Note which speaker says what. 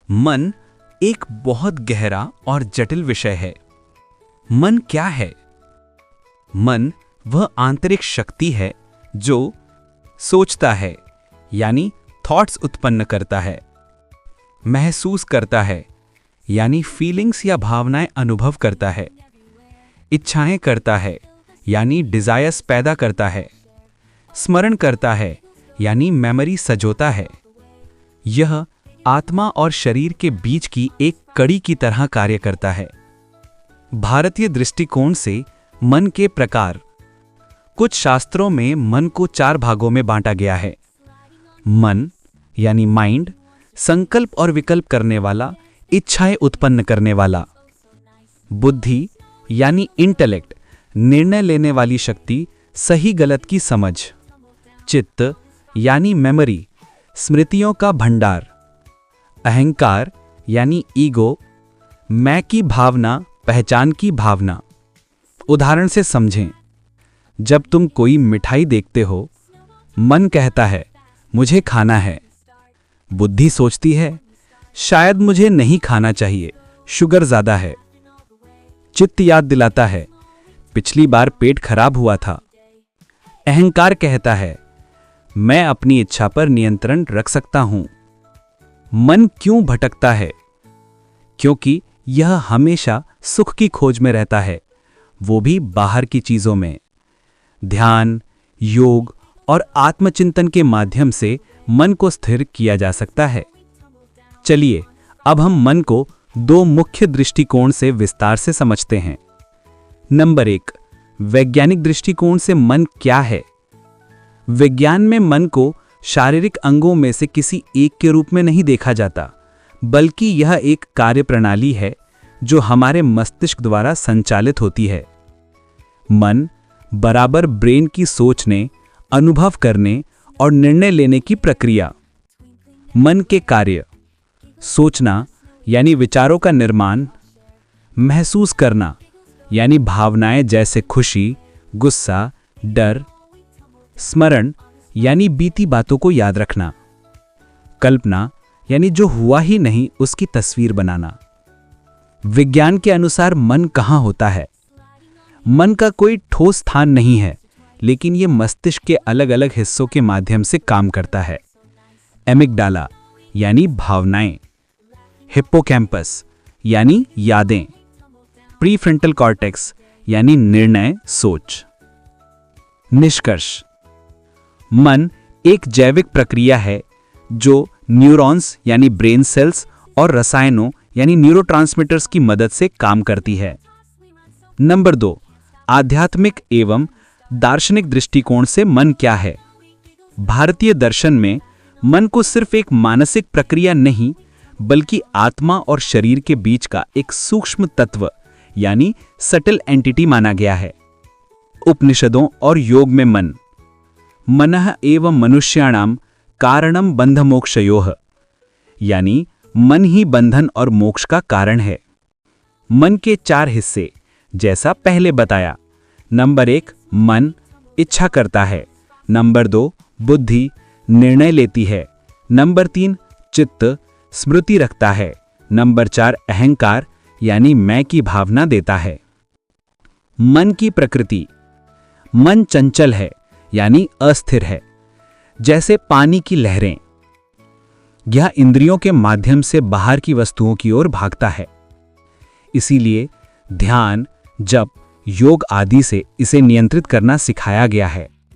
Speaker 1: मन एक बहुत गहरा और जटिल विषय है। मन क्या है? मन वह आंतरिक शक्ति है जो सोचता है, यानी थॉट्स उत्पन्न करता है, महसूस करता है, यानी फीलिंग्स या भावनाएं अनुभव करता है, इच्छाएं करता है, यानी डिजायर्स पैदा करता है, स्मरण करता है, यानी मेमोरी सजोता है। यह आत्मा और शरीर के बीच की एक कड़ी की तरह कार्य करता है। भारतीय दृष्टिकोण से मन के प्रकार। कुछ शास्त्रों में मन को 4 भागों में बांटा गया है। मन यानी माइंड, संकल्प और विकल्प करने वाला, इच्छाएं उत्पन्न करने वाला। बुद्धि यानी इंटेलेक्ट, निर्णय लेने वाली शक्ति, सही गलत की समझ। चित्त यानी मेमोरी, स्मृतियों का भंडार। अहंकार यानी ईगो, मैं की भावना, पहचान की भावना। उदाहरण से समझें, जब तुम कोई मिठाई देखते हो, मन कहता है मुझे खाना है। बुद्धि सोचती है शायद मुझे नहीं खाना चाहिए, शुगर ज्यादा है। चित्त याद दिलाता है पिछली बार पेट खराब हुआ था। अहंकार कहता है मैं अपनी इच्छा पर नियंत्रण रख सकता हूं। मन क्यों भटकता है? क्योंकि यह हमेशा सुख की खोज में रहता है, वो भी बाहर की चीजों में। ध्यान, योग और आत्मचिंतन के माध्यम से मन को स्थिर किया जा सकता है। चलिए अब हम मन को 2 मुख्य दृष्टिकोण से विस्तार से समझते हैं। नंबर 1, वैज्ञानिक दृष्टिकोण से मन क्या है? विज्ञान में मन को शारीरिक अंगों में से किसी एक के रूप में नहीं देखा जाता, बल्कि यह एक कार्यप्रणाली है जो हमारे मस्तिष्क द्वारा संचालित होती है। मन बराबर ब्रेन की सोचने, अनुभव करने और निर्णय लेने की प्रक्रिया। मन के कार्य: सोचना यानी विचारों का निर्माण, महसूस करना यानी भावनाएं जैसे खुशी, गुस्सा, डर, स्मरण यानी बीती बातों को याद रखना, कल्पना यानी जो हुआ ही नहीं उसकी तस्वीर बनाना। विज्ञान के अनुसार मन कहाँ होता है? मन का कोई ठोस स्थान नहीं है, लेकिन यह मस्तिष्क के अलग अलग हिस्सों के माध्यम से काम करता है। एमिगडाला यानी भावनाएं, हिप्पोकैम्पस यानी यादें, प्रीफ्रंटल कॉर्टेक्स यानी निर्णय, सोच। निष्कर्ष: मन एक जैविक प्रक्रिया है जो न्यूरॉन्स यानी ब्रेन सेल्स और रसायनों यानी न्यूरोट्रांसमीटर्स की मदद से काम करती है। नंबर 2, आध्यात्मिक एवं दार्शनिक दृष्टिकोण से मन क्या है? भारतीय दर्शन में मन को सिर्फ एक मानसिक प्रक्रिया नहीं, बल्कि आत्मा और शरीर के बीच का एक सूक्ष्म तत्व यानी सटल एंटिटी माना गया है। उपनिषदों और योग में मन मनः एवं मनुष्याणाम कारणम बंध मोक्षयोः, यानी मन ही बंधन और मोक्ष का कारण है। मन के 4 हिस्से जैसा पहले बताया। नंबर 1, मन इच्छा करता है। नंबर 2, बुद्धि निर्णय लेती है। नंबर 3, चित्त स्मृति रखता है। नंबर 4, अहंकार यानी मैं की भावना देता है। मन की प्रकृति: मन चंचल है यानी अस्थिर है, जैसे पानी की लहरें। यह इंद्रियों के माध्यम से बाहर की वस्तुओं की ओर भागता है। इसीलिए ध्यान, जप, योग आदि से इसे नियंत्रित करना सिखाया गया है।